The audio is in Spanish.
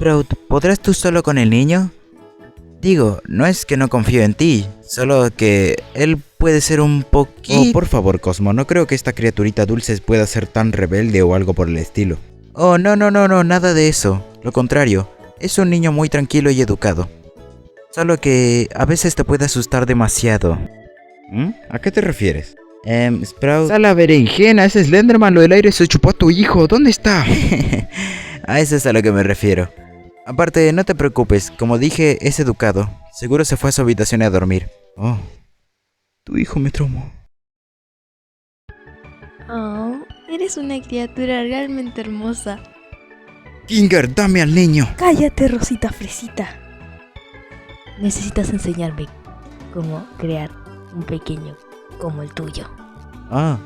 Sprout, ¿podrás tú solo con el niño? Digo, no es que no confío en ti, solo que él puede ser un poquito... Oh, por favor, Cosmo, no creo que esta criaturita dulce pueda ser tan rebelde o algo por el estilo. Oh, no, nada de eso. Lo contrario, es un niño muy tranquilo y educado. Solo que a veces te puede asustar demasiado. ¿A qué te refieres? Sprout... ¡A la berenjena! ¡Ese Slenderman! Lo del aire se chupó a tu hijo. ¿Dónde está? A eso es a lo que me refiero. Aparte, no te preocupes, como dije, es educado. Seguro se fue a su habitación a dormir. Oh, tu hijo me traumó. Oh, eres una criatura realmente hermosa. Kinger, dame al niño. Cállate, Rosita Fresita. Necesitas enseñarme cómo crear un pequeño como el tuyo. Ah,